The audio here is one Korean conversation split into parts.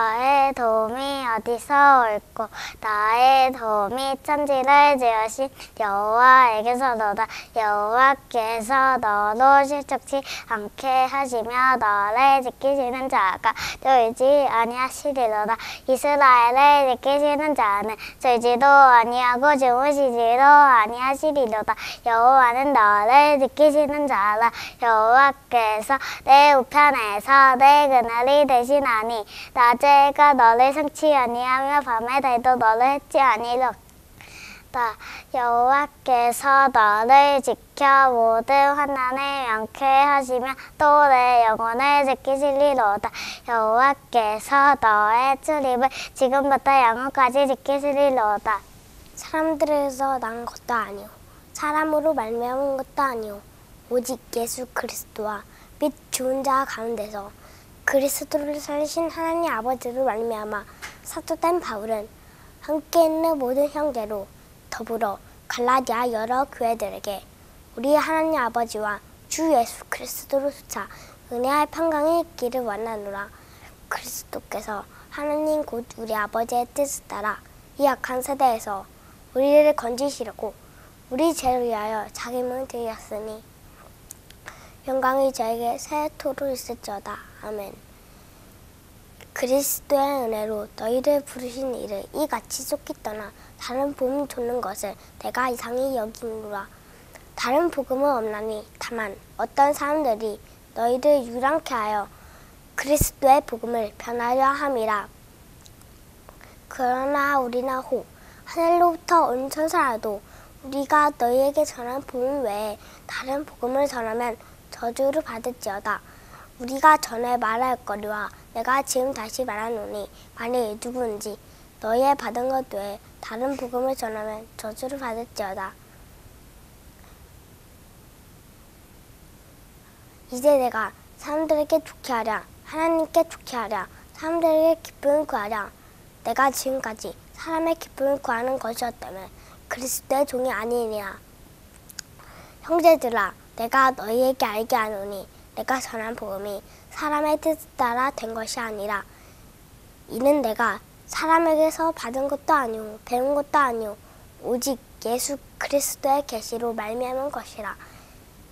너의 도움이 어디서 올꼬 나의 도움이 천지를 지으신 여호와에게서로다. 여호와께서 너로 실족치 않게 하시며 너를 지키시는 자가 졸지 아니하시리로다. 이스라엘을 지키시는 자는 졸지도 아니하고 주무시지도 아니하시리로다. 여호와는 너를 지키시는 자라. 여호와께서 내 우편에서 내 그늘이 되시나니 낮에가 너를 상치 아니하며 밤에 달도 너를 해치 아니로다. 여호와께서 너를 지켜 모든 환난을 면케 하시며 또 내 영혼을 지키시리로다. 여호와께서 너의 출입을 지금부터 영원까지 지키시리로다. 사람들에서 난 것도 아니요 사람으로 말미암은 것도 아니요 오직 예수 그리스도와 및 죽은 자 가운데서 그리스도를 살리신 하나님 아버지로 말미암아 사도된 바울은 함께 있는 모든 형제로 더불어 갈라디아 여러 교회들에게 우리 하나님 아버지와 주 예수 그리스도로 쫓아 은혜의 평강이 있기를 원하노라. 그리스도께서 하나님 곧 우리 아버지의 뜻을 따라 이 악한 세대에서 우리를 건지시려고 우리 죄를 위하여 자기 몸을 드렸으니 영광이 저에게 세토록 있을지어다. 아멘. 그리스도의 은혜로 너희를 부르신 이를 이같이 속히 떠나 다른 복음 돕는 것을 내가 이상히 여기노라. 다른 복음은 없나니 다만 어떤 사람들이 너희를 유랑케 하여 그리스도의 복음을 변하려 함이라. 그러나 우리나 혹 하늘로부터 온 천사라도 우리가 너희에게 전한 복음 외에 다른 복음을 전하면 저주를 받을지어다. 우리가 전에 말할 거리와 내가 지금 다시 말하노니 만일 누구든지 너희의 받은 것 외에 다른 복음을 전하면 저주를 받을지어다. 이제 내가 사람들에게 좋게 하랴 하나님께 좋게 하랴 사람들에게 기쁨을 구하랴 내가 지금까지 사람의 기쁨을 구하는 것이었다면 그리스도의 종이 아니니라. 형제들아 내가 너희에게 알게 하노니 내가 전한 복음이 사람의 뜻에 따라 된 것이 아니라 이는 내가 사람에게서 받은 것도 아니오 배운 것도 아니오 오직 예수 그리스도의 계시로 말미암은 것이라.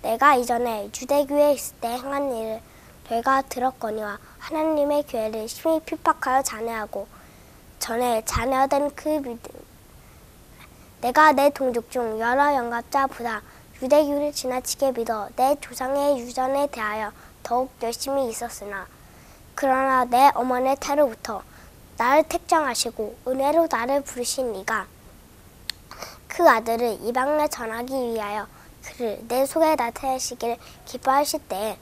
내가 이전에 유대교회에 있을 때 행한 일을 너희가 들었거니와 하나님의 교회를 심히 핍박하여 잔해하고 전에 잔해하던 그 믿음 내가 내 동족 중 여러 영갑자보다 유대교를 지나치게 믿어 내 조상의 유전에 대하여 더욱 열심히 있었으나 그러나 내 어머니의 태로부터 나를 택정하시고 은혜로 나를 부르신 이가 그 아들을 이방에 전하기 위하여 그를 내 속에 나타내시기를 기뻐하실 때에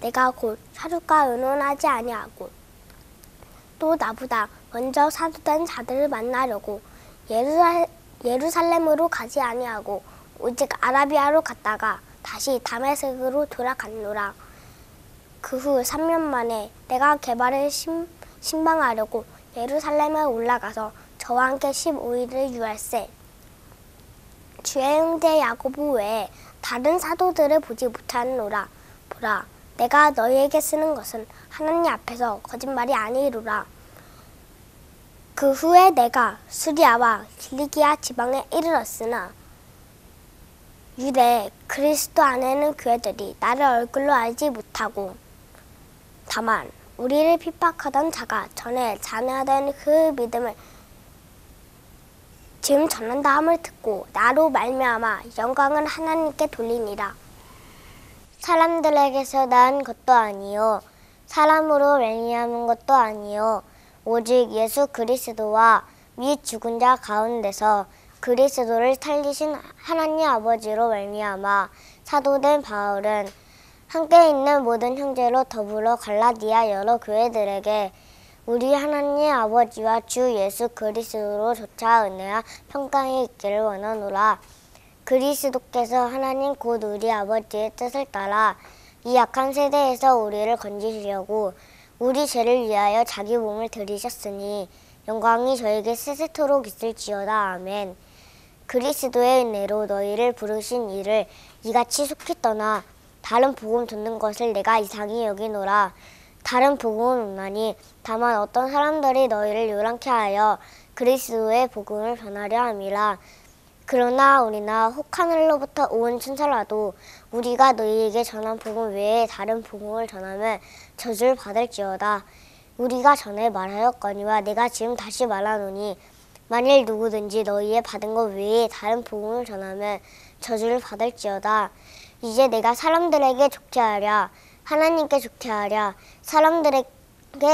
내가 곧 사륙과 의논하지 아니하고 또 나보다 먼저 사도된 자들을 만나려고 예루살렘으로 가지 아니하고 오직 아라비아로 갔다가 다시 다메섹으로 돌아갔노라. 그 후 3년 만에 내가 게바를 신방하려고 예루살렘에 올라가서 저와 함께 15일을 유할세 주의 형제 야고보 외에 다른 사도들을 보지 못하노라. 보라 내가 너희에게 쓰는 것은 하나님 앞에서 거짓말이 아니로라. 그 후에 내가 수리아와 길리기아 지방에 이르렀으나 유대 그리스도 안에는 교회들이 나를 얼굴로 알지 못하고 다만 우리를 핍박하던 자가 전에 잔해하던 그 믿음을 지금 전한다함을 듣고 나로 말미암아 영광을 하나님께 돌리니라. 사람들에게서 난 것도 아니요 사람으로 말미암은 것도 아니요 오직 예수 그리스도와 및 죽은 자 가운데서 그리스도를 살리신 하나님 아버지로 말미암아 사도된 바울은 함께 있는 모든 형제로 더불어 갈라디아 여러 교회들에게 우리 하나님 아버지와 주 예수 그리스도로 조차 은혜와 평강이 있기를 원하노라. 그리스도께서 하나님 곧 우리 아버지의 뜻을 따라 이 악한 세대에서 우리를 건지시려고 우리 죄를 위하여 자기 몸을 들이셨으니 영광이 저에게 세세토록 있을지어다. 아멘. 그리스도의 은혜로 너희를 부르신 이를 이같이 속히 떠나 다른 복음 듣는 것을 내가 이상히 여기노라. 다른 복음은 없나니 다만 어떤 사람들이 너희를 요란케 하여 그리스도의 복음을 전하려 함이라. 그러나 우리나 혹 하늘로부터 온 천사라도 우리가 너희에게 전한 복음 외에 다른 복음을 전하면 저주를 받을지어다. 우리가 전에 말하였거니와 내가 지금 다시 말하노니 만일 누구든지 너희의 받은 것 외에 다른 복음을 전하면 저주를 받을지어다. 이제 내가 사람들에게 좋게 하랴 하나님께 좋게 하랴 사람들에게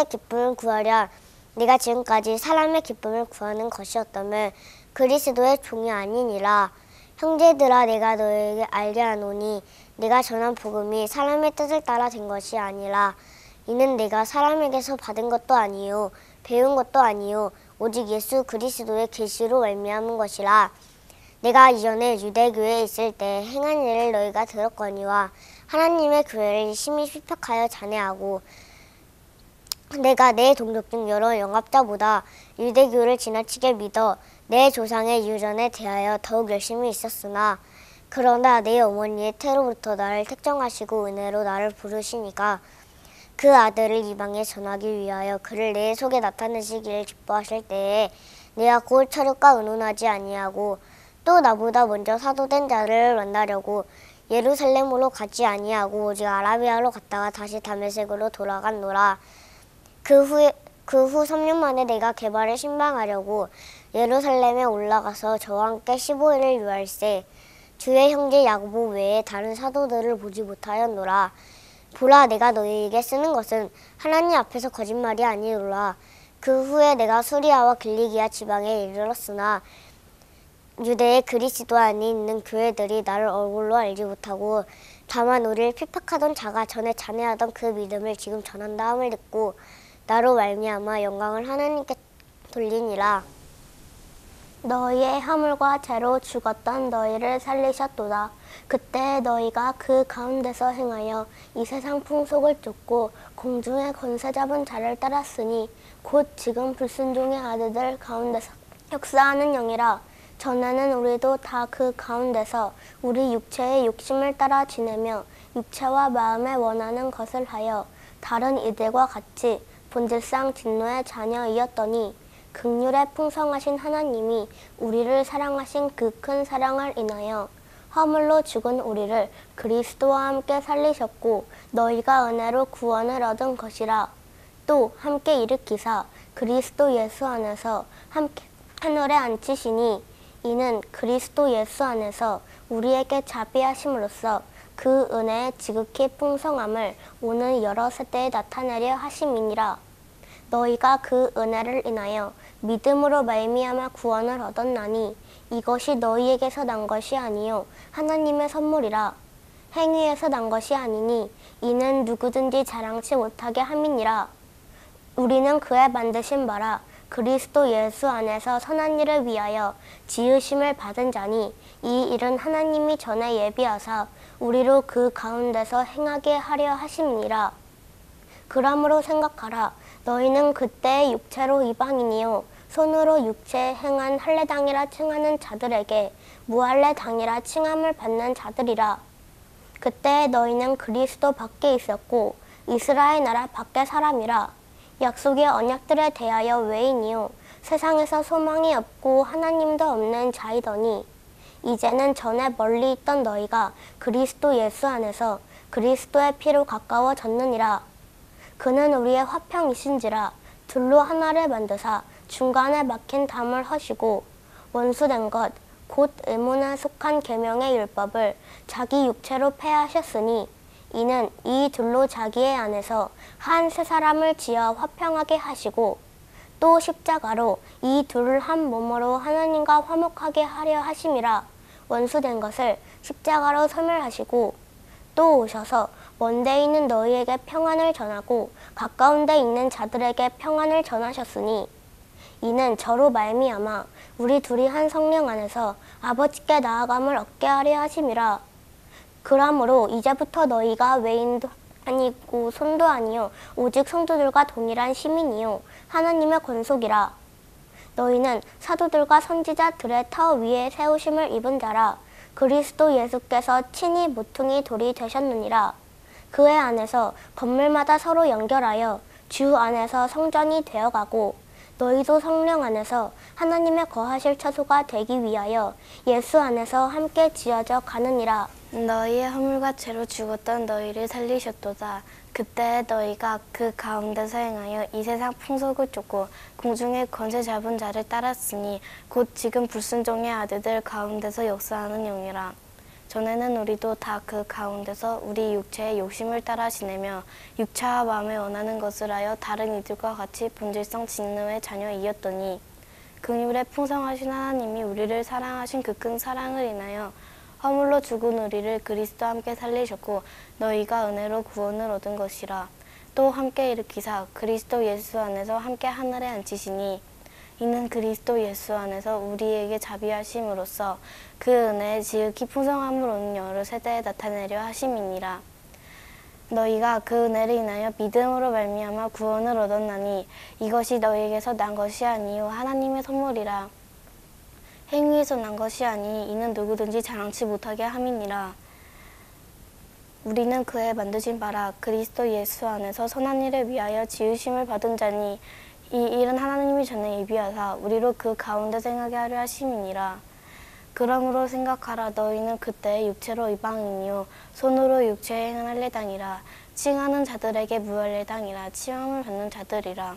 기쁨을 구하랴 내가 지금까지 사람의 기쁨을 구하는 것이었다면 그리스도의 종이 아니니라. 형제들아 내가 너희에게 알게 하노니 내가 전한 복음이 사람의 뜻을 따라 된 것이 아니라 이는 내가 사람에게서 받은 것도 아니요 배운 것도 아니요 오직 예수 그리스도의 계시로 말미암은 것이라. 내가 이전에 유대교회에 있을 때 행한 일을 너희가 들었거니와 하나님의 교회를 심히 핍박하여 잔해하고 내가 내 동족 중 여러 영합자보다 유대교를 지나치게 믿어 내 조상의 유전에 대하여 더욱 열심히 있었으나 그러나 내 어머니의 태로부터 나를 택정하시고 은혜로 나를 부르시니까 그 아들을 이방에 전하기 위하여 그를 내 속에 나타내시기를 기뻐하실 때에 내가 곧 철육과 의논하지 아니하고 또 나보다 먼저 사도된 자를 만나려고 예루살렘으로 가지 아니하고 오직 아라비아로 갔다가 다시 다메섹으로 돌아갔노라. 그 후 3년 만에 내가 게바를 신방하려고 예루살렘에 올라가서 저와 함께 15일을 유할세 주의 형제 야고보 외에 다른 사도들을 보지 못하였노라. 보라 내가 너희에게 쓰는 것은 하나님 앞에서 거짓말이 아니로라. 그 후에 내가 수리아와 길리기아 지방에 이르렀으나 유대의 그리스도 안에 있는 교회들이 나를 얼굴로 알지 못하고 다만 우리를 핍박하던 자가 전에 잔해하던 그 믿음을 지금 전한다함을 듣고 나로 말미암아 영광을 하나님께 돌리니라. 너희의 허물과 죄로 죽었던 너희를 살리셨도다. 그때 너희가 그 가운데서 행하여 이 세상 풍속을 쫓고 공중의 권세 잡은 자를 따랐으니 곧 지금 불순종의 아들들 가운데서 역사하는 영이라. 전에는 우리도 다 그 가운데서 우리 육체의 욕심을 따라 지내며 육체와 마음에 원하는 것을 하여 다른 이들과 같이 본질상 진노의 자녀이었더니 긍휼에 풍성하신 하나님이 우리를 사랑하신 그 큰 사랑을 인하여 허물로 죽은 우리를 그리스도와 함께 살리셨고 너희가 은혜로 구원을 얻은 것이라. 또 함께 일으키사 그리스도 예수 안에서 함께 하늘에 앉히시니 이는 그리스도 예수 안에서 우리에게 자비하심으로써 그 은혜의 지극히 풍성함을 오는 여러 세대에 나타내려 하심이니라. 너희가 그 은혜를 인하여 믿음으로 말미암아 구원을 얻었나니 이것이 너희에게서 난 것이 아니요 하나님의 선물이라. 행위에서 난 것이 아니니 이는 누구든지 자랑치 못하게 함이니라. 우리는 그의 만드신 바라 그리스도 예수 안에서 선한 일을 위하여 지으심을 받은 자니 이 일은 하나님이 전에 예비하사 우리로 그 가운데서 행하게 하려 하심이니라. 그러므로 생각하라. 너희는 그때의 육체로 이방인이요 손으로 육체에 행한 할례당이라 칭하는 자들에게 무할례당이라 칭함을 받는 자들이라. 그때 너희는 그리스도 밖에 있었고 이스라엘 나라 밖의 사람이라. 약속의 언약들에 대하여 외인이요 세상에서 소망이 없고 하나님도 없는 자이더니 이제는 전에 멀리 있던 너희가 그리스도 예수 안에서 그리스도의 피로 가까워졌느니라. 그는 우리의 화평이신지라. 둘로 하나를 만드사 중간에 막힌 담을 허시고 원수된 것 곧 의문에 속한 계명의 율법을 자기 육체로 폐하셨으니 이는 이 둘로 자기의 안에서 한 새 사람을 지어 화평하게 하시고 또 십자가로 이 둘을 한 몸으로 하나님과 화목하게 하려 하심이라. 원수된 것을 십자가로 소멸하시고 또 오셔서 먼데 있는 너희에게 평안을 전하고 가까운 데 있는 자들에게 평안을 전하셨으니 이는 저로 말미암아 우리 둘이 한 성령 안에서 아버지께 나아감을 얻게 하려 하심이라. 그러므로 이제부터 너희가 외인도 아니고 손도 아니요 오직 성도들과 동일한 시민이요 하나님의 권속이라. 너희는 사도들과 선지자들의 터 위에 세우심을 입은 자라. 그리스도 예수께서 친히 모퉁이 돌이 되셨느니라. 그의 안에서 건물마다 서로 연결하여 주 안에서 성전이 되어가고 너희도 성령 안에서 하나님의 거하실 처소가 되기 위하여 예수 안에서 함께 지어져 가느니라. 너희의 허물과 죄로 죽었던 너희를 살리셨도다. 그때 너희가 그 가운데서 행하여 이 세상 풍속을 쫓고 공중의 권세 잡은 자를 따랐으니 곧 지금 불순종의 아들들 가운데서 역사하는 영이라. 전에는 우리도 다 그 가운데서 우리 육체의 욕심을 따라 지내며 육체와 마음에 원하는 것을 하여 다른 이들과 같이 본질상 진노의 자녀이었더니 긍휼에 풍성하신 하나님이 우리를 사랑하신 그 큰 사랑을 인하여 허물로 죽은 우리를 그리스도와 함께 살리셨고 너희가 은혜로 구원을 얻은 것이라. 또 함께 일으키사 그리스도 예수 안에서 함께 하늘에 앉히시니 이는 그리스도 예수 안에서 우리에게 자비하심으로써 그 은혜의 지극히 풍성함을 온 여러 세대에 나타내려 하심이니라. 너희가 그 은혜를 인하여 믿음으로 말미암아 구원을 얻었나니 이것이 너희에게서 난 것이 아니요 하나님의 선물이라. 행위에서 난 것이 아니 이는 누구든지 자랑치 못하게 함이니라. 우리는 그의 만드신 바라 그리스도 예수 안에서 선한 일을 위하여 지으심을 받은 자니 이 일은 하나님이 전에 예비하사 우리로 그 가운데 생하게 하려 하심이니라. 그러므로 생각하라. 너희는 그때 육체로 이방인이요 손으로 육체의 행을 할례당이라. 칭하는 자들에게 무할례당이라. 치함을 받는 자들이라.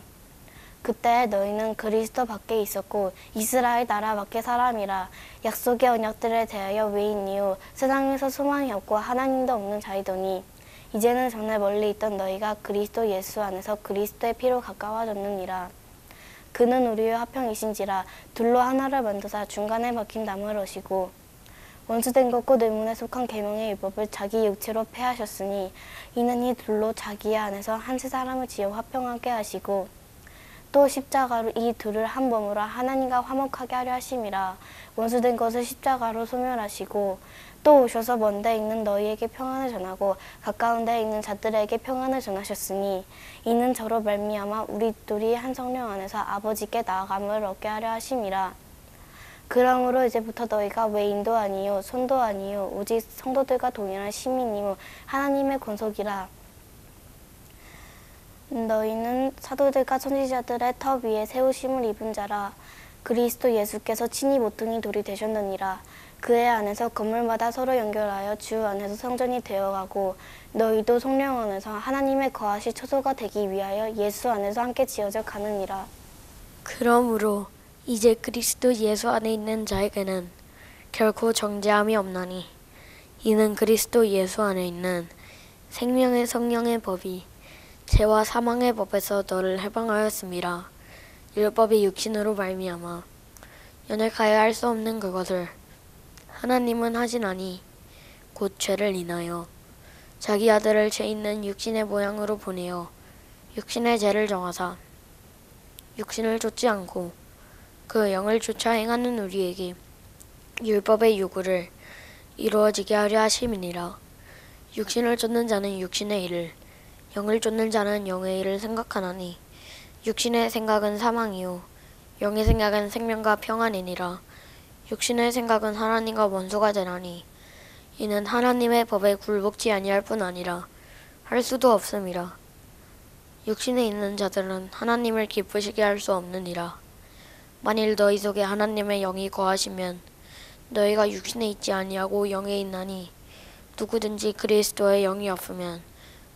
그때 너희는 그리스도 밖에 있었고 이스라엘 나라 밖의 사람이라. 약속의 언약들에 대하여 외인이요 세상에서 소망이 없고 하나님도 없는 자이더니 이제는 전에 멀리 있던 너희가 그리스도 예수 안에서 그리스도의 피로 가까워졌느니라. 그는 우리의 화평이신지라. 둘로 하나를 만드사 중간에 박힌 나무를 오시고 원수된 것과 뇌문에 속한 계명의 율법을 자기 육체로 폐하셨으니 이는 이 둘로 자기 안에서 한 세 사람을 지어 화평하게 하시고 또 십자가로 이 둘을 한 몸으로 하나님과 화목하게 하려 하심이라. 원수된 것을 십자가로 소멸하시고 또 오셔서 먼데 있는 너희에게 평안을 전하고 가까운 데에 있는 자들에게 평안을 전하셨으니 이는 저로 말미암아 우리 둘이 한 성령 안에서 아버지께 나아감을 얻게 하려 하심이라. 그러므로 이제부터 너희가 외인도 아니요 손도 아니요 오직 성도들과 동일한 시민이요 하나님의 권속이라. 너희는 사도들과 선지자들의 터 위에 세우심을 입은 자라. 그리스도 예수께서 친히 모퉁이 돌이 되셨느니라. 그의 안에서 건물마다 서로 연결하여 주 안에서 성전이 되어가고 너희도 성령 안에서 하나님의 거하실 처소가 되기 위하여 예수 안에서 함께 지어져 가느니라. 그러므로 이제 그리스도 예수 안에 있는 자에게는 결코 정죄함이 없나니 이는 그리스도 예수 안에 있는 생명의 성령의 법이 죄와 사망의 법에서 너를 해방하였음이라. 율법이 육신으로 말미암아 연약하여 할 수 없는 그것을 하나님은 하시나니 곧 죄를 인하여 자기 아들을 죄 있는 육신의 모양으로 보내어 육신의 죄를 정하사 육신을 쫓지 않고 그 영을 쫓아 행하는 우리에게 율법의 요구를 이루어지게 하려 하심이니라. 육신을 쫓는 자는 육신의 일을 영을 쫓는 자는 영의 일을 생각하나니 육신의 생각은 사망이요 영의 생각은 생명과 평안이니라. 육신의 생각은 하나님과 원수가 되나니 이는 하나님의 법에 굴복지 아니할 뿐 아니라 할 수도 없음이라. 육신에 있는 자들은 하나님을 기쁘시게 할 수 없느니라. 만일 너희 속에 하나님의 영이 거하시면 너희가 육신에 있지 아니하고 영에 있나니 누구든지 그리스도의 영이 없으면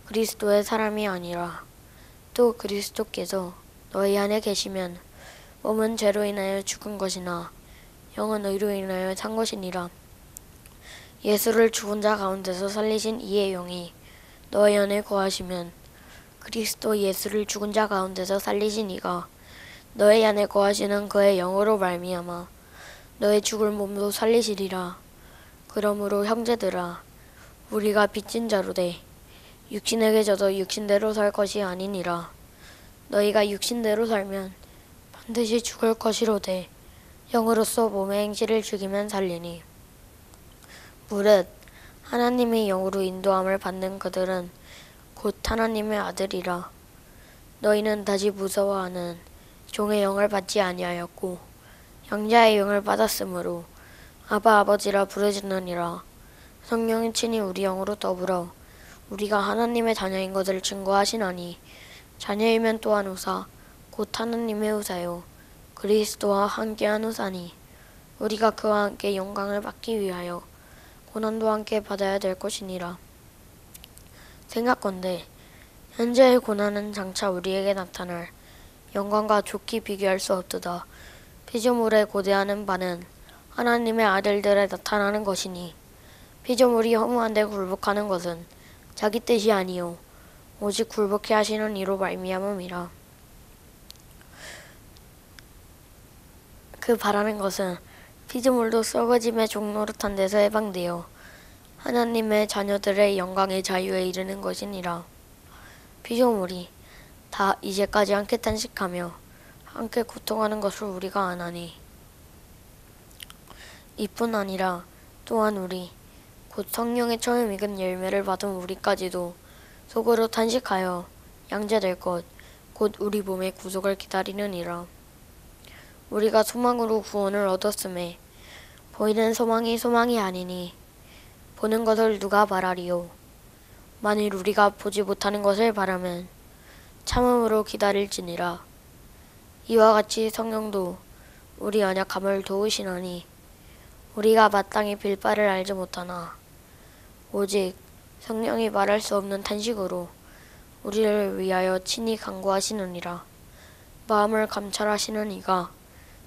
그리스도의 사람이 아니라. 또 그리스도께서 너희 안에 계시면 몸은 죄로 인하여 죽은 것이나 영은 의로 인하여 산 것이니라. 예수를 죽은 자 가운데서 살리신 이의 영이 너희 안에 거하시면 그리스도 예수를 죽은 자 가운데서 살리신 이가 너희 안에 거하시는 그의 영으로 말미암아 너의 죽을 몸도 살리시리라. 그러므로 형제들아 우리가 빚진 자로 돼 육신에게 져도 육신대로 살 것이 아니니라. 너희가 육신대로 살면 반드시 죽을 것이로되 영으로서 몸의 행실을 죽이면 살리니. 무릇 하나님의 영으로 인도함을 받는 그들은 곧 하나님의 아들이라. 너희는 다시 무서워하는 종의 영을 받지 아니하였고 양자의 영을 받았으므로 아바 아버지라 부르짖느니라. 성령이 친히 우리 영으로 더불어 우리가 하나님의 자녀인 것을 증거하시나니 자녀이면 또한 후사 곧 하나님의 후사요 그리스도와 함께한 후사니 우리가 그와 함께 영광을 받기 위하여 고난도 함께 받아야 될 것이니라. 생각건대 현재의 고난은 장차 우리에게 나타날 영광과 좋게 비교할 수 없도다. 피조물에 고대하는 바는 하나님의 아들들에 나타나는 것이니 피조물이 허무한데 굴복하는 것은 자기 뜻이 아니요 오직 굴복해 하시는 이로 말미암음이라. 그 바라는 것은 피조물도 썩어짐의 종노릇한 데서 해방되어 하나님의 자녀들의 영광의 자유에 이르는 것이니라. 피조물이 다 이제까지 함께 탄식하며 함께 고통하는 것을 우리가 아나니 이뿐 아니라 또한 우리 곧 성령의 처음 익은 열매를 받은 우리까지도 속으로 탄식하여 양자될 것 곧 우리 몸의 구속을 기다리느니라. 우리가 소망으로 구원을 얻었음에 보이는 소망이 소망이 아니니 보는 것을 누가 바라리요. 만일 우리가 보지 못하는 것을 바라면 참음으로 기다릴지니라. 이와 같이 성령도 우리 연약함을 도우시나니 우리가 마땅히 빌 바를 알지 못하나 오직 성령이 말할 수 없는 탄식으로 우리를 위하여 친히 간구하시느니라. 마음을 감찰하시는 이가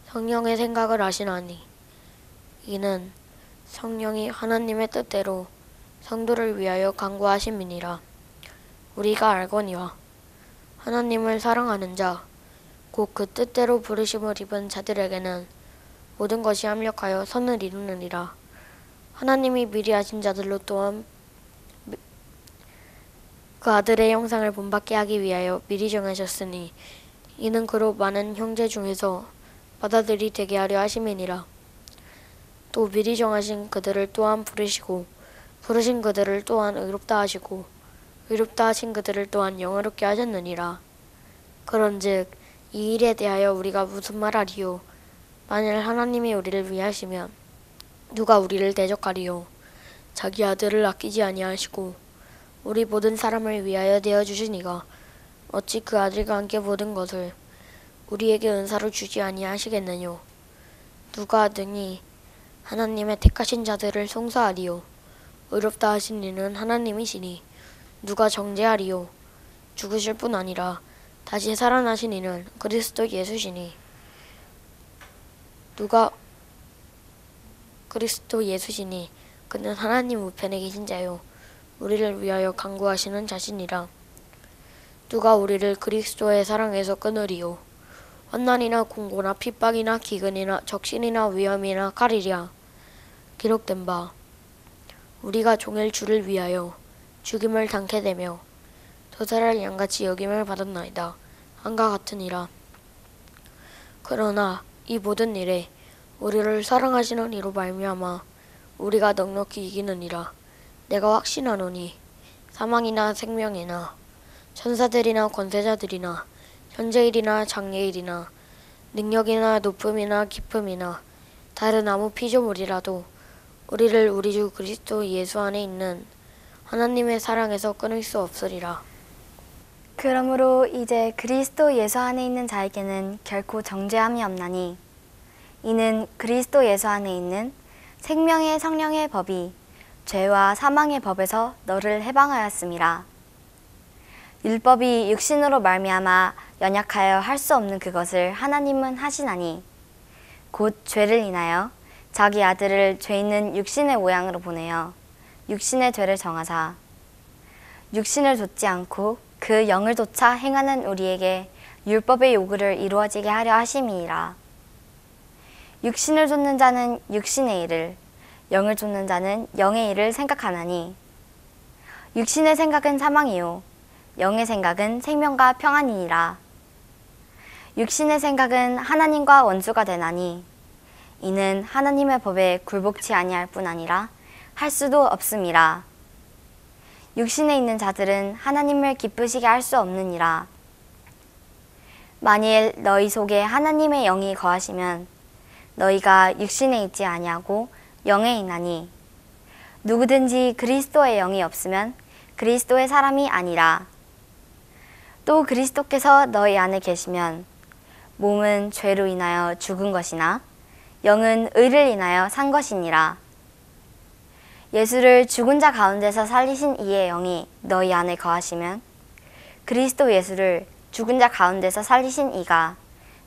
성령의 생각을 아시나니 이는 성령이 하나님의 뜻대로 성도를 위하여 간구하심이니라. 우리가 알거니와 하나님을 사랑하는 자 곧 그 뜻대로 부르심을 입은 자들에게는 모든 것이 합력하여 선을 이루느니라. 하나님이 미리 하신 자들로 또한 그 아들의 형상을 본받게 하기 위하여 미리 정하셨으니 이는 그로 많은 형제 중에서 받아들이 되게 하려 하심이니라. 또 미리 정하신 그들을 또한 부르시고 부르신 그들을 또한 의롭다 하시고 의롭다 하신 그들을 또한 영화롭게 하셨느니라. 그런즉 이 일에 대하여 우리가 무슨 말하리요? 만일 하나님이 우리를 위하시면 누가 우리를 대적하리요? 자기 아들을 아끼지 아니하시고 우리 모든 사람을 위하여 되어주시니가 어찌 그 아들과 함께 모든 것을 우리에게 은사로 주지 아니하시겠느뇨? 누가 능히 하나님의 택하신 자들을 송사하리요? 의롭다 하신 이는 하나님이시니 누가 정죄하리요? 죽으실 뿐 아니라 다시 살아나신 이는 그리스도 예수시니 누가 그리스도 예수시니 그는 하나님 우편에 계신 자요 우리를 위하여 간구하시는 자신이라. 누가 우리를 그리스도의 사랑에서 끊으리요? 환난이나 공고나 핍박이나 기근이나 적신이나 위험이나 칼이랴. 기록된 바 우리가 종일 주를 위하여 죽임을 당케 되며 도살할 양같이 여김을 받았나이다. 한과 같으니라. 그러나 이 모든 일에 우리를 사랑하시는 이로 말미암아 우리가 넉넉히 이기느니라. 내가 확신하노니 사망이나 생명이나 천사들이나 권세자들이나 현재일이나 장래일이나 능력이나 높음이나 깊음이나 다른 아무 피조물이라도 우리를 우리 주 그리스도 예수 안에 있는 하나님의 사랑에서 끊을 수 없으리라. 그러므로 이제 그리스도 예수 안에 있는 자에게는 결코 정죄함이 없나니 이는 그리스도 예수 안에 있는 생명의 성령의 법이 죄와 사망의 법에서 너를 해방하였음이라. 율법이 육신으로 말미암아 연약하여 할 수 없는 그것을 하나님은 하시나니 곧 죄를 인하여 자기 아들을 죄 있는 육신의 모양으로 보내어 육신의 죄를 정하사 육신을 좇지 않고 그 영을 좇아 행하는 우리에게 율법의 요구를 이루어지게 하려 하심이니라. 육신을 좇는 자는 육신의 일을 영을 좇는 자는 영의 일을 생각하나니 육신의 생각은 사망이요 영의 생각은 생명과 평안이니라. 육신의 생각은 하나님과 원수가 되나니 이는 하나님의 법에 굴복치 아니할 뿐 아니라 할 수도 없음이라. 육신에 있는 자들은 하나님을 기쁘시게 할 수 없느니라. 만일 너희 속에 하나님의 영이 거하시면 너희가 육신에 있지 아니하고 영에 있나니 누구든지 그리스도의 영이 없으면 그리스도의 사람이 아니라. 또 그리스도께서 너희 안에 계시면 몸은 죄로 인하여 죽은 것이나 영은 의를 인하여 산 것이니라. 예수를 죽은 자 가운데서 살리신 이의 영이 너희 안에 거하시면 그리스도 예수를 죽은 자 가운데서 살리신 이가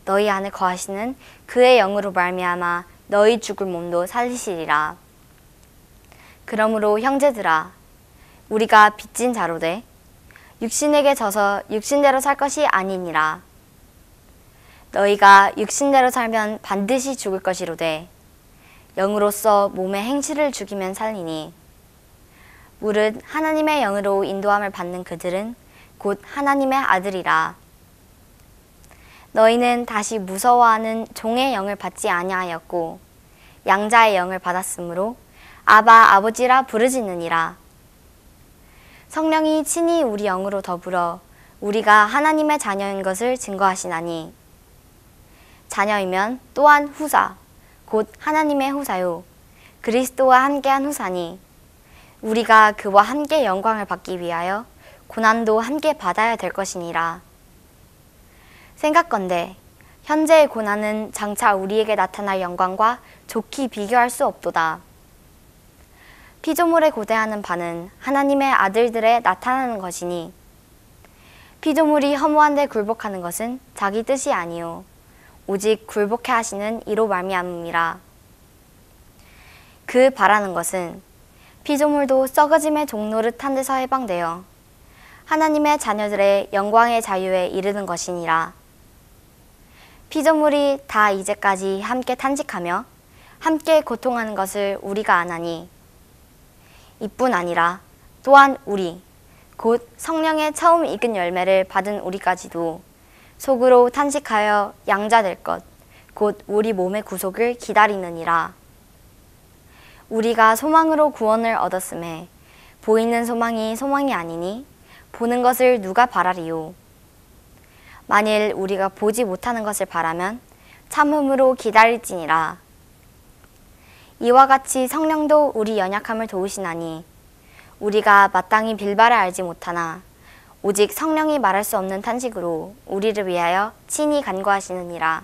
너희 안에 거하시는 그의 영으로 말미암아 너희 죽을 몸도 살리시리라. 그러므로 형제들아, 우리가 빚진 자로 돼 육신에게 져서 육신대로 살 것이 아니니라. 너희가 육신대로 살면 반드시 죽을 것이로되 영으로서 몸의 행실을 죽이면 살리니 무릇 하나님의 영으로 인도함을 받는 그들은 곧 하나님의 아들이라. 너희는 다시 무서워하는 종의 영을 받지 아니하였고 양자의 영을 받았으므로 아바 아버지라 부르짖느니라. 성령이 친히 우리 영으로 더불어 우리가 하나님의 자녀인 것을 증거하시나니 자녀이면 또한 후사 곧 하나님의 후사요 그리스도와 함께한 후사니 우리가 그와 함께 영광을 받기 위하여 고난도 함께 받아야 될 것이니라. 생각건대 현재의 고난은 장차 우리에게 나타날 영광과 좋게 비교할 수 없도다. 피조물에 고대하는 바는 하나님의 아들들에 나타나는 것이니 피조물이 허무한 데 굴복하는 것은 자기 뜻이 아니요 오직 굴복해 하시는 이로 말미암음이라. 그 바라는 것은 피조물도 썩어짐의 종노릇한 데서 해방되어 하나님의 자녀들의 영광의 자유에 이르는 것이니라. 피조물이 다 이제까지 함께 탄식하며 함께 고통하는 것을 우리가 아나니 이뿐 아니라 또한 우리 곧 성령의 처음 익은 열매를 받은 우리까지도 속으로 탄식하여 양자될 것 곧 우리 몸의 구속을 기다리느니라. 우리가 소망으로 구원을 얻었음에 보이는 소망이 소망이 아니니 보는 것을 누가 바라리요. 만일 우리가 보지 못하는 것을 바라면 참음으로 기다릴지니라. 이와 같이 성령도 우리 연약함을 도우시나니 우리가 마땅히 빌바를 알지 못하나 오직 성령이 말할 수 없는 탄식으로 우리를 위하여 친히 간구하시느니라.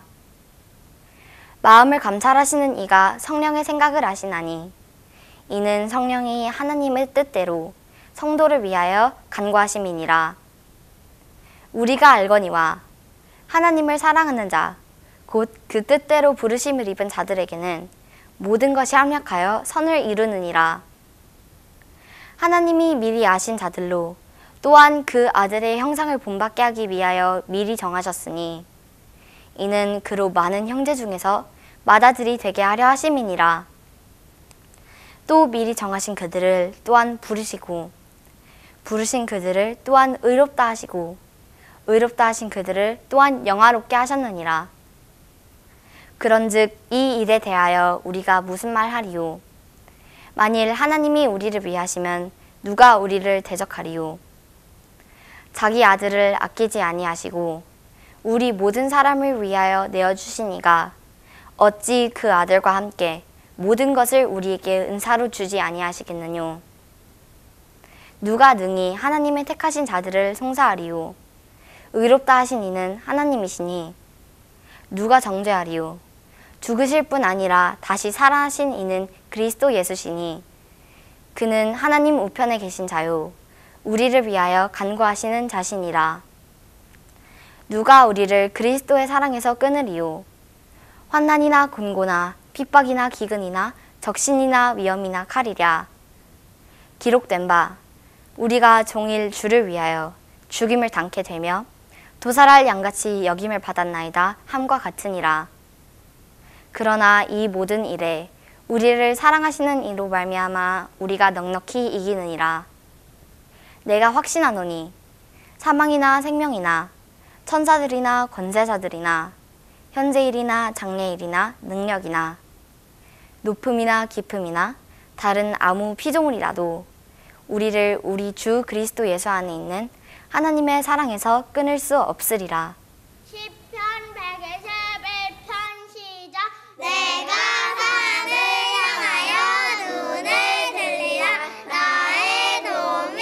마음을 감찰하시는 이가 성령의 생각을 아시나니 이는 성령이 하나님의 뜻대로 성도를 위하여 간구하심이니라. 우리가 알거니와 하나님을 사랑하는 자 곧 그 뜻대로 부르심을 입은 자들에게는 모든 것이 합력하여 선을 이루느니라. 하나님이 미리 아신 자들로 또한 그 아들의 형상을 본받게 하기 위하여 미리 정하셨으니 이는 그로 많은 형제 중에서 맏아들이 되게 하려 하심이니라. 또 미리 정하신 그들을 또한 부르시고 부르신 그들을 또한 의롭다 하시고 의롭다 하신 그들을 또한 영화롭게 하셨느니라. 그런즉 이 일에 대하여 우리가 무슨 말 하리요? 만일 하나님이 우리를 위하시면 누가 우리를 대적하리요? 자기 아들을 아끼지 아니하시고 우리 모든 사람을 위하여 내어주신 이가 어찌 그 아들과 함께 모든 것을 우리에게 은사로 주지 아니하시겠느뇨? 누가 능히 하나님의 택하신 자들을 송사하리요? 의롭다 하신 이는 하나님이시니 누가 정죄하리요? 죽으실 뿐 아니라 다시 살아나신 이는 그리스도 예수시니 그는 하나님 우편에 계신 자요 우리를 위하여 간구하시는 자신이라. 누가 우리를 그리스도의 사랑에서 끊으리요? 환난이나 곤고나 핍박이나 기근이나 적신이나 위험이나 칼이랴. 기록된 바 우리가 종일 주를 위하여 죽임을 당케 되며 도살할 양같이 여김을 받았나이다 함과 같으니라. 그러나 이 모든 일에 우리를 사랑하시는 이로 말미암아 우리가 넉넉히 이기느니라. 내가 확신하노니 사망이나 생명이나 천사들이나 권세자들이나 현재일이나 장래일이나 능력이나 높음이나 깊음이나 다른 아무 피조물이라도 우리를 우리 주 그리스도 예수 안에 있는 하나님의 사랑에서 끊을 수 없으리라. 시편 121편 시작. 내가 산을 향하여 눈을 들리라. 나의 도움이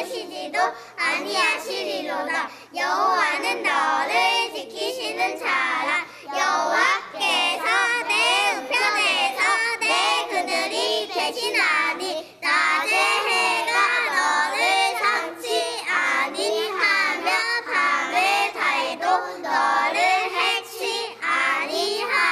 깨우시지도 아니하시리로다. 여호와는 너를 지키시는 자라. 여호와께서 내 우편에서 내 그늘이 되시나니 낮에 해가 너를 삼지 아니하며 밤의 달도 너를 해치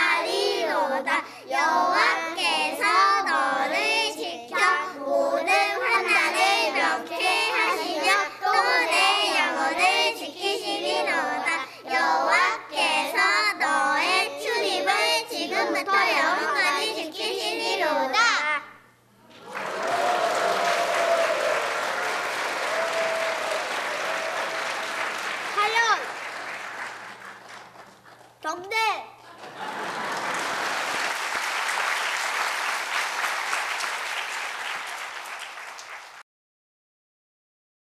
아니하리로다. 여호와께서 너를 지켜 모든 환난을 명쾌하시며 또 내 영혼을 지키시리로다. 여호와께서 너의 출입을 지금부터 영원까지 지키시리로다. 과연 경례